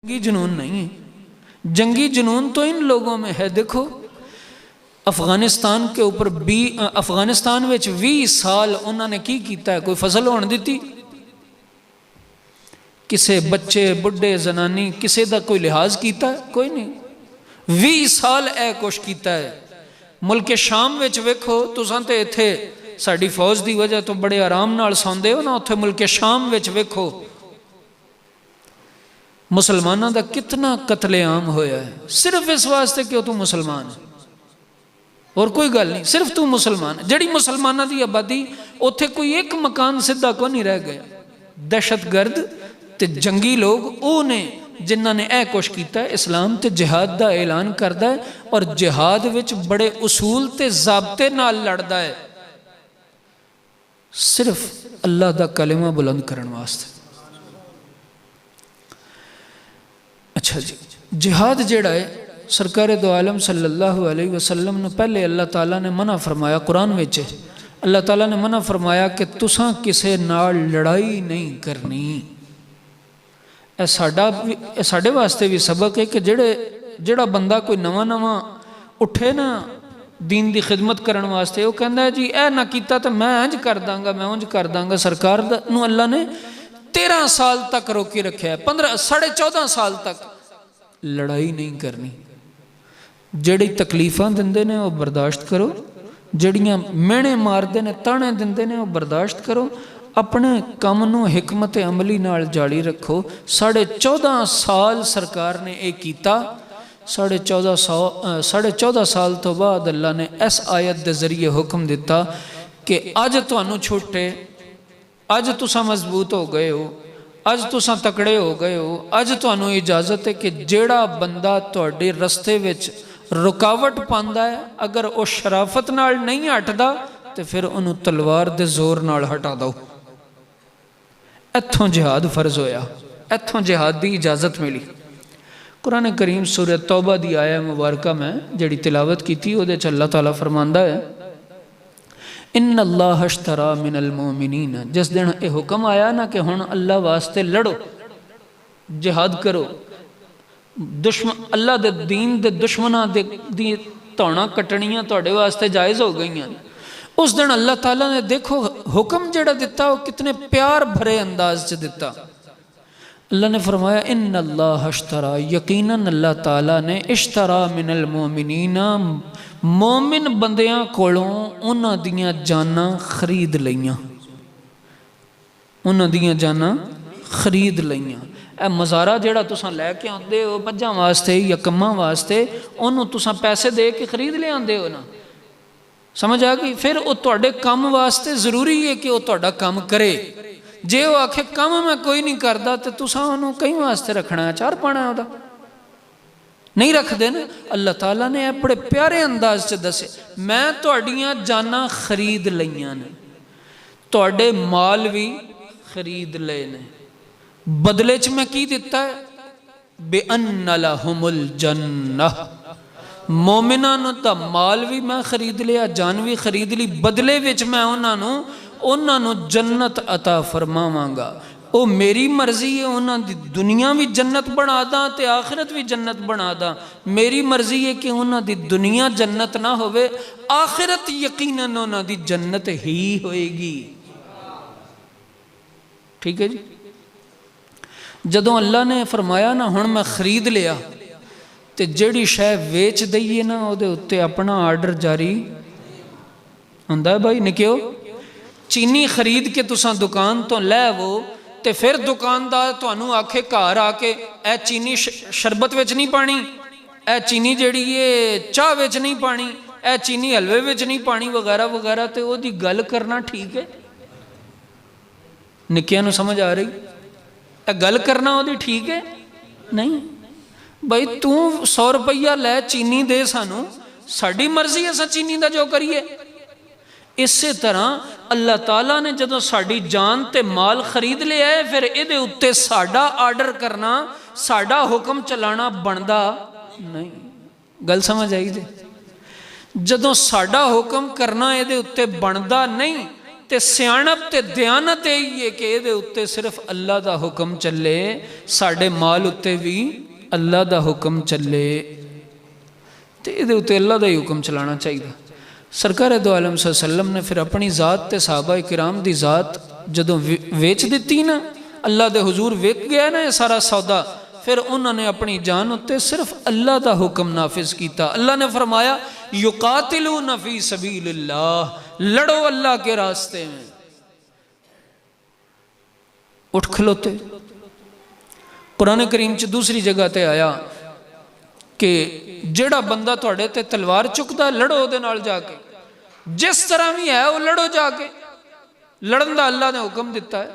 जंगी जुनून नहीं है। जंगी जुनून तो इन लोगों में है। देखो अफगानिस्तान के ऊपर अफगानिस्तान में 20 साल उन्होंने की किया है, कोई फसल होने दी? किसे बच्चे बुढ़े जनानी किसे का कोई लिहाज किया है? कोई नहीं। 20 साल ए कुछ किया है। मुल्क शाम में वेखो, तुसां ते इत्थे साडी फौज की वजह तो बड़े आराम नाल सौंदे हो ना, उत्थे मुल्क शाम में वेखो मुसलमानों का कितना कतलेआम होया है, सिर्फ इस वास्ते कि तू मुसलमान है, और कोई गल नहीं, सिर्फ तू मुसलमान है। जड़ी मुसलमानों की आबादी उत्थे कोई एक मकान सीधा को नहीं रह गया। दहशतगर्द ते जंगी लोग वो ने जिन्हों ने यह कुछ किया। इस्लाम तो जिहाद का ऐलान करता है और जिहाद विच बड़े उसूल ते ज़ाब्ते नाल लड़दा है, सिर्फ अल्लाह का कलिमा बुलंद करने वास्ते। अच्छा जी, जिहाद जिहड़ा है सरकार दो आलम सल्लल्लाहु अलैहि वसल्लम ने पहले अल्लाह ताला ने मना फरमाया। कुरान में अल्लाह ताला ने मना फरमाया कि तुसां किसे नाल लड़ाई नहीं करनी। साढ़े वास्ते भी सबक है कि जेड़ा बंदा कोई नवा नवा उठे ना दीन की खिदमत करने वास्ते, वो कहता है जी ए ना किया तो मैं इंज कर दांगा, मैं उंज कर दांगा। सरकार नूं अल्लाह ने 13 साल तक रोके रखे है, 14.5 साल तक लड़ाई नहीं करनी। जड़ी तकलीफा देंदे ने वो बर्दाश्त करो, जड़ियाँ मेहने मारते ने ताने देंदे ने वो बर्दाश्त करो, अपने काम नूं हिकमत अमली नाल जारी रखो। 14.5 साल सरकार ने यह किया। 14.5 साल तो बाद अल्लाह ने इस आयत के जरिए हुक्म दिता कि अज तुहानूं छुट्टे, अज तुसां मजबूत हो गए हो, अज तुसां तकड़े हो गए हो, अज तुहानूं इजाजत है कि जेड़ा बंदा तुहाडे रस्ते विच रुकावट पांदा है, अगर वो शराफत नाल नहीं हटदा तो फिर उन्होंने तलवार दे जोर नाल हटा दो। इत्थों जिहाद फर्ज होया, इत्थों जिहाद की इजाजत मिली। कुरान करीम सूरह तौबा दी आया मुबारका में जिहड़ी तिलावत की थी, उहदे च अल्लाह ताला फरमांदा है इन्ना अल्लाह अश्तरा मिनल मोमिनीन। जिस दिन ये हुक्म आया ना कि हुण अल्लाह वास्ते लड़ो, जिहाद करो, दुश्मन अल्लाह दे दीन दे दुश्मनां दी धौणां कटणियां तुहाडे वास्ते जायज़ हो गई। उस दिन अल्लाह ताला ने देखो हुक्म जिहड़ा दिता वो कितने प्यार भरे अंदाज च दिता। अल्लाह ने फरमाया इन्ना अल्लाह अश्तरा, यकीनन अल्लाह ताला ने इश्तरा मिनल मोमिनीना, मोमिन बंदियां कोलों उन्हां दियां जानां खरीद लईयां, उन्हां दियां जानां खरीद लईयां। ए मज़ारा जिहड़ा तुसां लैके आउंदे हो मझां वास्ते या कम्मां वास्ते, उहनूं तुसां पैसे दे के खरीद लिआंदे हो ना, समझ आ गई? फिर वो तुहाडे काम वास्ते जरूरी है कि वो तुहाडा काम करे। जे वो आखे काम मैं कोई नहीं करता तो तुसां उहनूं कहीं वास्ते रखना है, चार पाना है, नहीं रखते ना। अल्लाह ताला ने बड़े प्यारे अंदाज से दसे, मैं तुहाडियां जानां खरीद लईयां ने, तुहाडे माल भी खरीद लए ने। बदले च मैं की दिता है? बेअन्न लहुमुल जन्नह, मोमिना दा माल भी मैं खरीद लिया, जान भी खरीद ली। बदले विच मैं उन्होंने जन्नत अता फरमावांगा। वो मेरी मर्जी है, उन्होंने दुनिया भी जन्नत बना दा ते आखिरत भी जन्नत बना दा। मेरी मर्जी है कि उन्होंने दुनिया जन्नत ना होवे, आखिरत यकीनन उन्होंने जन्नत ही होएगी। ठीक है जी। जदों अल्लाह ने फरमाया ना हुण मैं खरीद लिया, तो जिहड़ी शै वेच दईए ना उहदे उत्ते अपना आर्डर जारी हुंदा है। भाई निकियो चीनी खरीद के तुसां दुकान तो लैवो तो फिर दुकानदार तुहानूं आखे घर आके ए चीनी शरबत विच नहीं पानी, ए चीनी जिहड़ी है चाह विच नहीं पानी, ए चीनी हलवे विच नहीं पानी, वगैरह वगैरह, तो उहदी गल करना ठीक है? निक्कियां नूं समझ आ रही? ए गल करना उहदी ठीक है? नहीं भाई, तू 100 रुपया लै चीनी दे सानू, साड़ी मर्जी है, असां चीनी दा जो करिए। इसे तरह अल्लाह ताला ने जदों साड़ी जान ते माल खरीद लिया है, फिर इहदे उत्ते साडा आर्डर करना, साडा हुक्म चलाना बनदा नहीं। गल समझ आई जी? जदों साडा हुक्म करना इहदे उत्ते बनदा नहीं, تے سیانپ تے دیانت یہی ہے کہ یہ اتنے صرف اللہ دا حکم چلے، ساڑھے مال اتنے بھی اللہ دا حکم چلے، تے یہ اتنے اللہ دا ہی حکم چلانا چاہیے۔ سرکار دو عالم صلی اللہ علیہ وسلم نے پھر اپنی ذات تے صحابہ کرام دی ذات جدوں ویچ دیتی نا، اللہ دے حضور ویک گیا نا یہ سارا سودا، پھر انہوں نے اپنی جان اتنے صرف اللہ دا حکم نافذ کیتا۔ اللہ نے فرمایا یقاتلون فی سبیل اللہ، لڑو اللہ کے راستے میں، اٹھ کھلوتے۔ قرآن کریم چ دوسری جگہ تے آیا کہ جڑا بندہ تھوڑے تے تلوار چکتا لڑو دے نال جا کے، جس طرح بھی ہے وہ لڑو جا کے، لڑن دا اللہ نے حکم دیتا ہے۔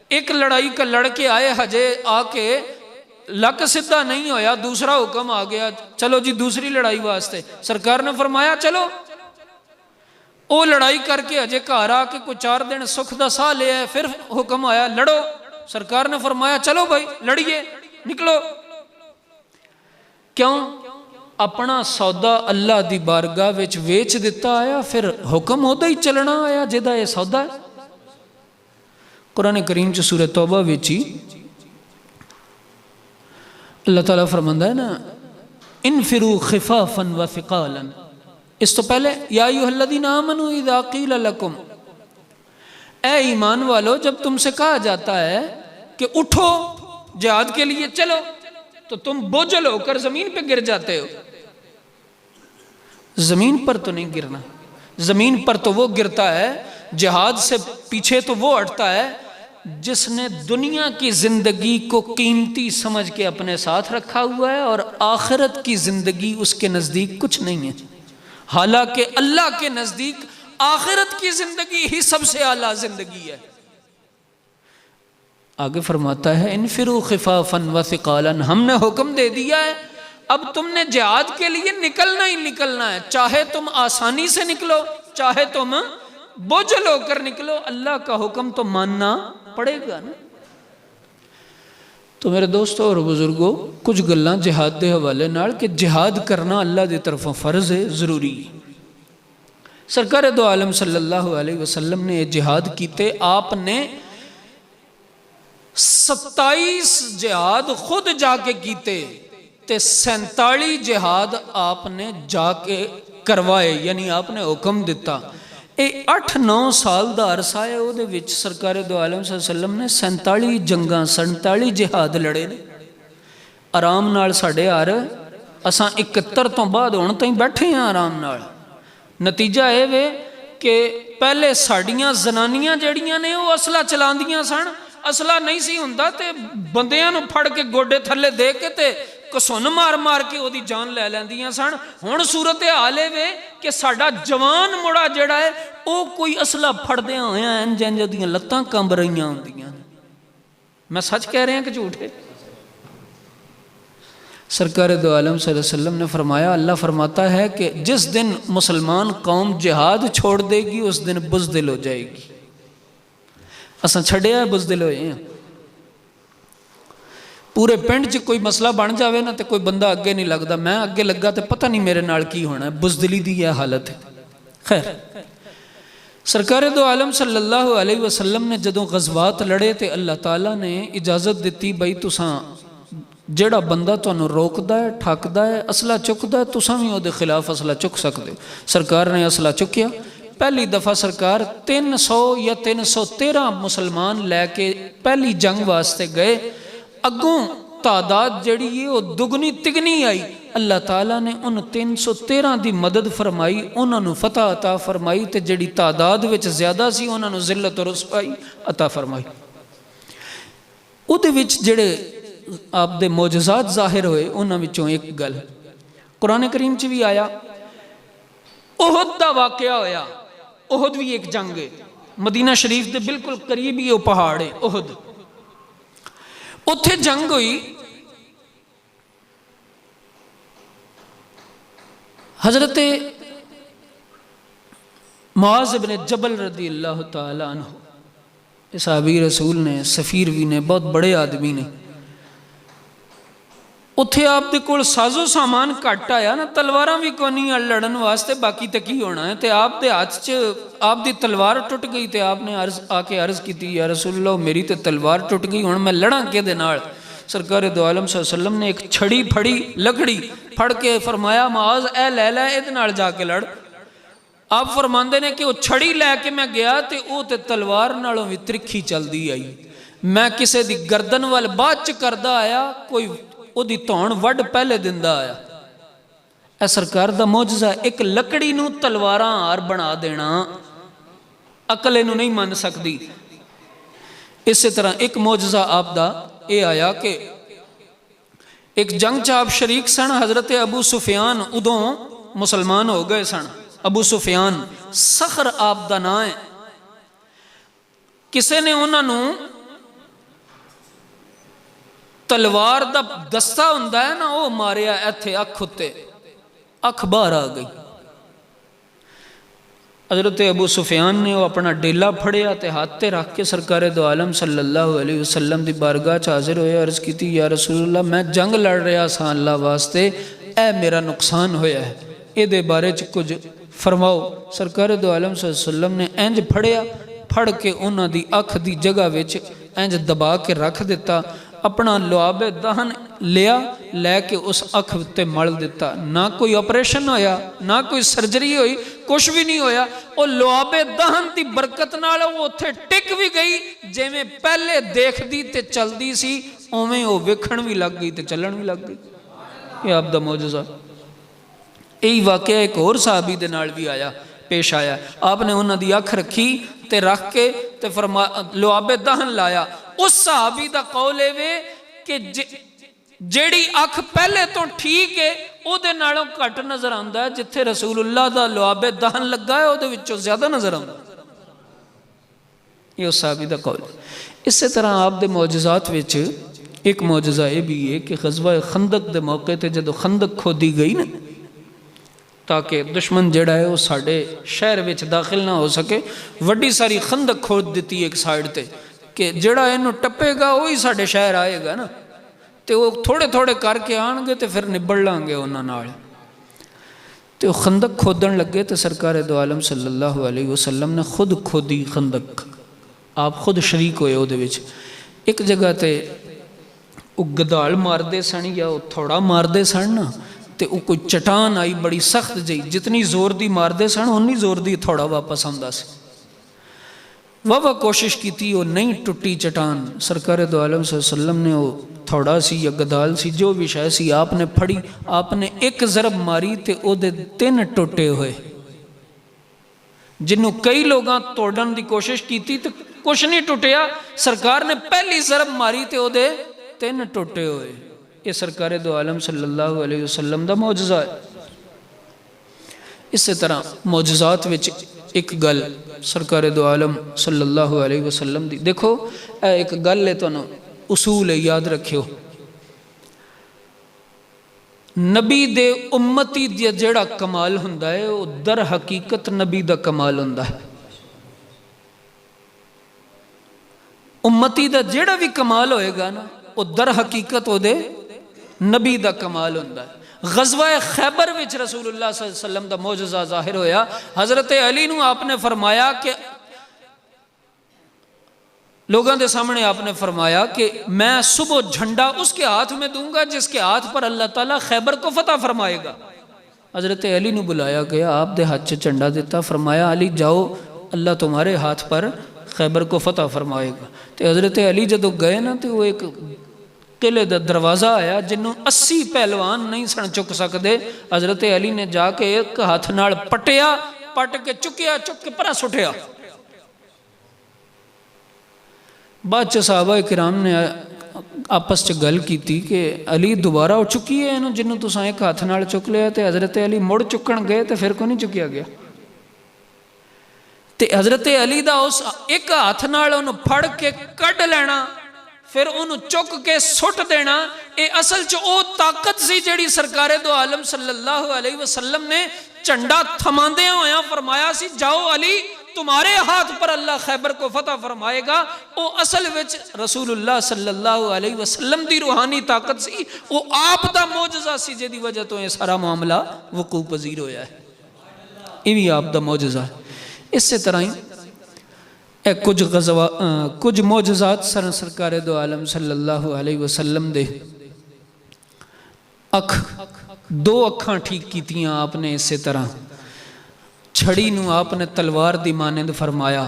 ایک لڑائی کا لڑ کے آئے ہجے آ کے لک سدھا نہیں ہویا، دوسرا حکم آ گیا چلو جی دوسری لڑائی واسطے، سرکار نے فرمایا چلو۔ وہ لڑائی کر کے ہجے گھر آ کے کوئی 4 دن سکھ دا ساہ لے آئے، پھر حکم آیا لڑو، سرکار نے فرمایا چلو بھائی لڑیے، نکلو۔ کیوں؟ اپنا سودا اللہ دی بارگاہ وچ ویچ دیتا آیا، پھر حکم ہوتا ہی چلنا آیا جدا یہ سودا ہے۔ قرآن کریم چ سورہ توبہ وچ ہی اللہ تعالیٰ فرماندا ہے نا انفروا خفافا وثقالا، اس تو پہلے یا ایھا الذین آمنوا اذا قیل لکم، اے ایمان والو جب تم سے کہا جاتا ہے کہ اٹھو جہاد کے لیے چلو، تو تم بوجھل ہو کر زمین پہ گر جاتے ہو۔ زمین پر تو نہیں گرنا، زمین پر تو وہ گرتا ہے، جہاد سے پیچھے تو وہ ہٹتا ہے جس نے دنیا کی زندگی کو قیمتی سمجھ کے اپنے ساتھ رکھا ہوا ہے اور آخرت کی زندگی اس کے نزدیک کچھ نہیں ہے، حالانکہ اللہ کے نزدیک آخرت کی زندگی ہی سب سے اعلیٰ زندگی ہے۔ آگے فرماتا ہے انفروا خفافا وثقالا، ہم نے حکم دے دیا ہے اب تم نے جہاد کے لیے نکلنا ہی نکلنا ہے، چاہے تم آسانی سے نکلو چاہے تم بوجھل ہو کر نکلو، اللہ کا حکم تو ماننا پڑے گا نا۔ تو میرے دوستوں اور بزرگوں کچھ گلاں جہاد دے حوالے نال کہ جہاد کرنا اللہ دی طرفوں فرض ہے، ضروری ہے۔ سرکار دو عالم صلی اللہ علیہ وسلم نے جہاد کیتے، آپ نے 27 جہاد خود جا کے کیتے تے 47 جہاد آپ نے جا کے کروائے، یعنی آپ نے حکم دیتا۔ 8-9 سال دا عرصہ ہے، او دے وچ سرکار دو عالم صلی اللہ علیہ وسلم نے 47 جنگاں 47 جہاد لڑے نے۔ آرام نال ساڑھے اساں 71 تو بعد ہون تائیں بیٹھے ہیں آرام نال۔ نتیجہ اے وے کہ پہلے ساڑیاں زنانیاں جڑیاں نے وہ اسلحہ چلاندیاں سن، اسلحہ نہیں سی ہوندا تے بندیاں نو پھڑ کے گوڈے تھلے دے کے تے کسن مار مار کے وہ جان لے لیندیاں سن۔ ہن صورت حال وے کہ ساڈا جوان مڑا جڑا ہے وہ کوئی اسلحہ پھڑدیاں ہویاں انج انج دیاں لتاں کمب رہیاں ہوندیاں۔ میں سچ کہہ رہا کہ جھوٹ ہے؟ سرکار دو عالم صلی اللہ علیہ وسلم نے فرمایا، اللہ فرماتا ہے کہ جس دن مسلمان قوم جہاد چھوڑ دے گی اس دن بزدل ہو جائے گی۔ اساں چھڑیا ہے بزدل ہوئے ہیں۔ پورے پنڈ چ کوئی مسئلہ بن جاوے نا تے کوئی بندہ اگے نہیں لگتا، میں اگے لگا تے پتہ نہیں میرے نال کی ہونا ہے، بزدلی دی یہ حالت ہے۔ خیر، سرکار دو عالم صلی اللہ علیہ وسلم نے جدوں غزوات لڑے تے اللہ تعالیٰ نے اجازت دیتی بھائی تساں جڑا بندہ تانوں روکدا ہے ٹھکدا ہے اسلحہ چکدا ہے تساں بھی اودے خلاف اسلحہ چک سکدے ہو۔ سرکار نے اسلحہ چکیا، پہلی دفعہ سرکار 300 یا 313 مسلمان لے کے پہلی جنگ واسطے گئے، اگوں تعداد جڑی ہے وہ دگنی تگنی آئی، اللہ تعالیٰ نے ان 313 دی مدد فرمائی، انہوں نے فتح عطا فرمائی تے جڑی تعداد وچ زیادہ سی انہوں نے ذلت و رسوائی عطا فرمائی۔ او دے وچ جڑے آپ دے معجزات ظاہر ہوئے انہاں وچوں ایک گل قرآن کریم چ بھی آیا، احد دا واقعہ ہویا۔ احد بھی ایک جنگ ہے، مدینہ شریف دے بالکل قریب ہی وہ پہاڑ ہے احد، اتھے جنگ ہوئی۔ حضرت معاذ بن جبل رضی اللہ تعالی عنہ صحابی رسول نے، سفیر بھی نے، بہت بڑے آدمی نے، ਉੱਥੇ ਆਪ ਦੇ ਕੋਲ ਸਾਜ਼ੋ ਸਾਮਾਨ ਘੱਟ ਆਇਆ ਨਾ, ਤਲਵਾਰਾਂ ਵੀ ਕੋਈ ਨਹੀਂ ਲੜਨ ਵਾਸਤੇ, ਬਾਕੀ ਤਾਂ ਕੀ ਹੋਣਾ ਹੈ। ਤੇ ਆਪ ਦੇ ਹੱਥ 'ਚ ਆਪ ਦੀ ਤਲਵਾਰ ਟੁੱਟ ਗਈ ਤੇ ਆਪ ਨੇ ਆ ਕੇ ਅਰਜ਼ ਕੀਤੀ, ਯਾ ਰਸੂਲल्लाह ਮੇਰੀ ਤੇ ਤਲਵਾਰ ਟੁੱਟ ਗਈ, ਹੁਣ ਮੈਂ ਲੜਾਂ ਕਿਹਦੇ ਨਾਲ। ਸਰਕਾਰ ਦੋ ਆਲਮ ਸੱਲੱਲਾਹੁ ਅਲੈਹਿ ਵਸੱਲਮ ਨੇ ਇੱਕ ਛੜੀ ਫੜੀ, ਲੱਕੜੀ ਫੜ ਕੇ ਫਰਮਾਇਆ, ਮਾਜ਼ ਇਹ ਲੈ ਇਹਦੇ ਨਾਲ ਜਾ ਕੇ ਲੜ। ਆਪ ਫਰਮਾਉਂਦੇ ਨੇ ਕਿ ਉਹ ਛੜੀ ਲੈ ਕੇ ਮੈਂ ਗਿਆ ਤੇ ਉਹ ਤੇ ਤਲਵਾਰ ਨਾਲੋਂ ਵੀ ਤਿਰਖੀ ਚਲਦੀ ਆਈ। ਮੈਂ ਕਿਸੇ ਦੀ ਗਰਦਨ ਵੱਲ ਬਾਅਦ 'ਚ ਕਰਦਾ ਆਇਆ, ਕੋਈ ਉਹਦੀ ਧੌਣ ਵੱਢ ਪਹਿਲੇ ਦਿੰਦਾ ਆਇਆ। ਇਹ ਸਰਕਾਰ ਦਾ ਮੌਜਜ਼ਾ, ਇੱਕ ਲੱਕੜੀ ਨੂੰ ਤਲਵਾਰਾਂ ਹਾਰ ਬਣਾ ਦੇਣਾ, ਅਕਲ ਇਹਨੂੰ ਨਹੀਂ ਮੰਨ ਸਕਦੀ। ਇਸੇ ਤਰ੍ਹਾਂ ਇੱਕ ਮੌਜਜ਼ਾ ਆਪ ਦਾ ਇਹ ਆਇਆ ਕਿ ਇੱਕ ਜੰਗ 'ਚ ਆਪ ਸ਼ਰੀਕ ਸਨ। ਹਜ਼ਰਤ ਅਬੂ ਸੁਫਿਆਨ ਉਦੋਂ ਮੁਸਲਮਾਨ ਹੋ ਗਏ ਸਨ। ਅਬੂ ਸੁਫਿਆਨ ਸਖਰ ਆਪ ਦਾ ਨਾਂ ਹੈ। ਕਿਸੇ ਨੇ ਉਹਨਾਂ ਨੂੰ ਤਲਵਾਰ ਦਾ ਦਸਤਾ ਹੁੰਦਾ ਹੈ ਨਾ, ਉਹ ਮਾਰਿਆ ਇੱਥੇ ਅੱਖ ਉੱਤੇ, ਅੱਖ ਬਾਹਰ ਆ ਗਈ। हज़रत अबू सुफियान ने वो अपना डेला फड़िया तो हाथ ते रख के सरकार दो आलम सल्लल्लाहु अलैहि वसल्लम की बारगाह च हाजिर होए, अर्ज़ की, या रसूलल्लाह मैं जंग लड़ रहा सा अल्लाह वास्ते, ए मेरा नुकसान होया है, ये बारे च कुछ फरमाओ। सरकार दो आलम सल्लल्लाहु अलैहि वसल्लम ने इंज फड़िया, फड़ के उन्हां दी अख दी जगह विच इंज दबा के रख दिता, अपना लुआबे दहन लिया, लैके उस अख उत्ते मल दिता। ना कोई ऑपरेशन होया, ना कोई सर्जरी हुई, कुछ भी नहीं होया। वो लुआबे दहन की बरकत नाल वो उत्थे टिक भी गई, जिवें पहले देखदी ते चलदी सी उवें वो वेखण भी लग गई ते चलण भी लग गई। ये आप दा मौजज़ा। यही वाकया एक होर साहबी दे नाल भी आया, पेश आया। आपने उन्हां दी अख रखी ते रख के ते फरमा लुआबे दहन लाया। उस सहाबी दा कौल है कि जेड़ी अख पहले तो ठीक है उहदे नालों घट नजर आंदा है, जिथे रसूलुल्लाह दा लुआबे दहन लगा है उहदे विचों ज्यादा नजर आंदा। ये उस सहाबी दा कौल। इस तरह आप दे मौजज़ात विच एक मौजज़ा यह भी है कि ग़ज़वा खंदक दे मौके ते जदों खंदक खोदी गई ना, ताकि दुश्मन जिहड़ा है वो साडे शहर विच दाखिल ना हो सके, वड्डी सारी खंदक खोद दी एक साइड ते कि जिहड़ा इहनूं टप्पेगा वही साडे शहर आएगा ना, तो वो थोड़े थोड़े करके आएंगे तो फिर निबड़ लांगे उन्हां नाल। तो खंदक खोदन लगे तो सरकार दो आलम सल्लल्लाहु अलैहि वसल्लम ने खुद खोदी खंदक, आप खुद शरीक होए उहदे विच। एक जगह ते वो गदाल मारदे सन या वो थोड़ा मारदे सन ना, तो वो कोई चट्टान आई बड़ी सख्त जी, जितनी जोर दी मारदे सन उन्नी जोर दी थोड़ा वापस आंदा सी। वाह कोशिश की थी, वो नहीं टुटी चट्टान। सरकार दो आलम सल्लल्लाहु अलैहि वसल्लम ने वो थोड़ा सी या गदाल सी जो भी शय सी आपने फड़ी, आपने एक जरब मारी तो ओदे 3 टुटे हुए। जिन्हों कई लोग तोड़न की कोशिश की थी तो कुछ नहीं टुटिया, सरकार ने पहली जरब मारी तो ओदे 3 टुटे हुए। ये सरकार दो आलम सल्लल्लाहु अलैहि वसल्लम दा मौजज़ा है। इस तरह मौजज़ात विच एक गल सरकार दो आलम सल्लल्लाहु अलैहि वसल्लम दी, देखो एक गल है, तुहानूं उसूल है, याद रखियो। नबी दे उम्मती दा जिहड़ा कमाल हुंदा है वो दर हकीकत नबी दा कमाल हुंदा है। उम्मती दा जिहड़ा भी कमाल होएगा ना वो दर हकीकत ओदे नबी दा कमाल हुंदा है। ग़ज़वा खैबर विच रसूलुल्लाह सल्लल्लाहु अलैहि वसल्लम दा मौजज़ा ज़ाहिर होया। हज़रत अली नूं आपने फरमाया कि लोगों के सामने आपने फरमाया कि मैं सुबह झंडा उसके हाथ में दूंगा जिसके हाथ पर अल्लाह ताला खैबर को फतह फरमाएगा। हज़रत अली नूं बुलाया गया, आप दे हाथ च झंडा दिता, फरमाया अली जाओ, अल्लाह तुम्हारे हाथ पर खैबर को फतह फरमाएगा। तो हज़रत अली जदों गए ना तो वो एक किले का दरवाज़ा आया जिन्हों 80 पहलवान नहीं सन चुक सकते। हज़रत अली ने जाके एक हाथ नाल पटिया, पट के चुकिया, चुक के परा सुटिया। बाद च सहाबा किराम ने आपस च गल की कि अली दोबारा उठ चुकी है इन्हों जिन्हों तुसां एक हाथ नाल चुक लिया। तो हज़रत अली मुड़ चुकन गए तो फिर को नहीं चुकिया गया। तो हज़रत अली दा उस एक हाथ नाल उन्होंने फड़ के कढ़ लेना, फिर उन्होंने चुक के सुट देना, ये असल च वो ताकत सी जिहड़ी सरकारे दो आलम सल्लल्लाहु अलैहि वसल्लम ने झंडा थमांदे होया फरमाया सी, जाओ अली تمہارے ہاتھ پر اللہ خیبر کو فتح فرمائے گا، وہ اصل وچ رسول اللہ صلی اللہ علیہ وسلم دی روحانی طاقت سی، وہ آپ دا معجزہ سی جے دی وجہ تو یہ سارا معاملہ وقوع پذیر ہویا ہے، یہ بھی آپ دا معجزہ ہے۔ اسی طرح ہی کچھ معجزات سرکار دو عالم صلی اللہ علیہ وسلم دے دو اکھاں ٹھیک کیتیاں آپ نے، اسی طرح چھڑی نو آپ نے تلوار دی مانند فرمایا،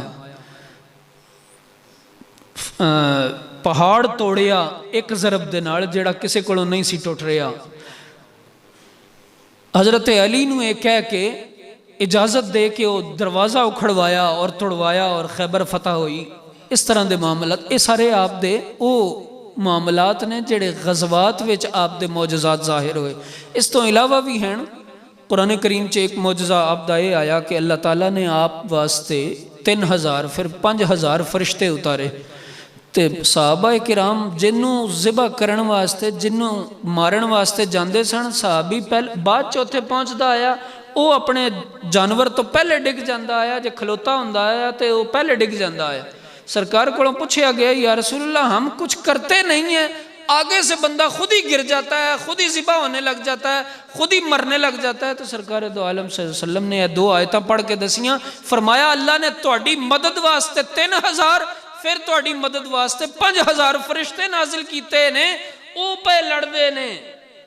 پہاڑ توڑیا ایک ضرب دے نال جیڑا کسے کولوں نہیں سی ٹوٹ رہا، حضرت علی نو یہ کہہ کے اجازت دے کے وہ دروازہ اکھڑوایا اور توڑوایا اور خیبر فتح ہوئی۔ اس طرح دے معاملات یہ سارے آپ دے او معاملات نے جڑے غزوات وچ آپ دے معجزات ظاہر ہوئے۔ اس تو علاوہ بھی ہیں قرآن کریم چ ایک معجزہ آپ دا یہ آیا کہ اللہ تعالیٰ نے آپ واسطے 3000 پھر 5000 فرشتے اتارے، تے صحابہ کرام جنوں ذبح کرن واسطے جنوں مارن واسطے جاندے سن، صحابی بعد چوتھے پہنچدا آیا، وہ اپنے جانور تو پہلے ڈگ جاندہ آیا، جے کھلوتا ہوندا آیا تے وہ پہلے ڈگ جاندہ آیا۔ سرکار کو پوچھا گیا یا رسول اللہ ہم کچھ کرتے نہیں ہیں، آگے سے بندہ خود ہی گر جاتا ہے، خود ہی ذبح ہونے لگ جاتا ہے، خود ہی مرنے لگ جاتا ہے۔ تو سرکار دو عالم صلی اللہ علیہ وسلم نے یہ دو آیتاں پڑھ کے دسیاں، فرمایا اللہ نے تہاڈی مدد واسطے 3000 پھر تہاڈی مدد واسطے 5000 فرشتے نازل کیتے نے، او پہ لڑدے نے،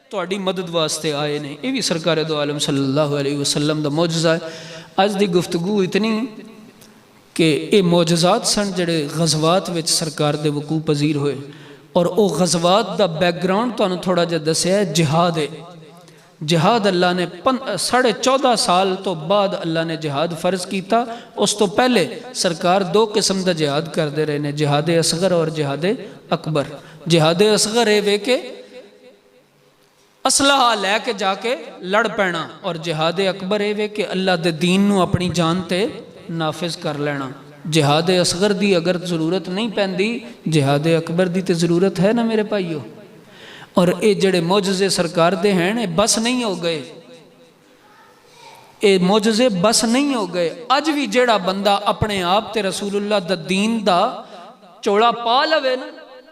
تہاڈی مدد واسطے آئے نے۔ یہ بھی سرکار دو عالم صلی اللہ علیہ وسلم دا معجزہ ہے۔ آج دی گفتگو اتنی کہ یہ معجزات سن جڑے غزوات وچ سرکار دے وقوع پذیر ہوئے، اور او غزوات دا بیک گراؤنڈ تو تھوڑا جا دسیا ہے، جہاد ہے۔ جہاد اللہ نے 14.5 سال تو بعد اللہ نے جہاد فرض کیتا، اس تو پہلے سرکار دو قسم دا جہاد کر دے رہے نے، جہاد اصغر اور جہاد اکبر۔ جہاد اصغر ہے وے کہ اسلحہ لے کے جا کے لڑ پینا، اور جہاد اکبر ہے وے کہ اللہ دے دین نو اپنی جان تے نافذ کر لینا۔ جہاد اصغر دی اگر ضرورت نہیں پیندی، جہاد اکبر دی تے ضرورت ہے نا میرے بھائیو۔ اور اے جڑے معجزے سرکار دے ہیں اے بس نہیں ہو گئے، اے معجزے بس نہیں ہو گئے۔ اج بھی جڑا بندہ اپنے آپ تے رسول اللہ دا دین دا چوڑا پا لوے نا،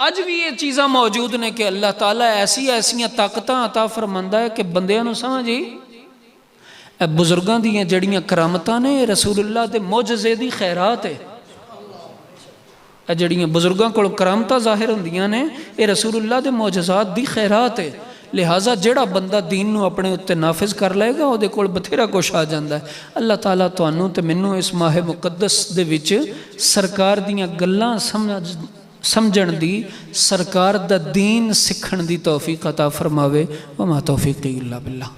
اج بھی یہ چیزاں موجود نے کہ اللہ تعالیٰ ایسی طاقتاں عطا فرماندا ہے کہ بندیاں نو سمجھی اے بزرگاں دیاں جڑیاں کرامتاں نے رسول اللہ دے معجزے دی خیرات ہے۔ اے جڑیاں بزرگاں کو کرامتاں ظاہر ہوندیاں نے اے رسول اللہ دے معجزات دی خیرات ہے۔ لہٰذا جڑا بندہ دین نو اپنے اتے نافذ کر لے گا، وہ دے کول بتھیرا کچھ آ جاندا ہے۔ اللہ تعالیٰ تانوں تے مینوں اس ماہ مقدس دے وچ سرکار دیاں گلاں سمجھن دی، سرکار دا دین سکھن دی توفیق عطا فرماوے۔ وما توفیقی الا باللہ۔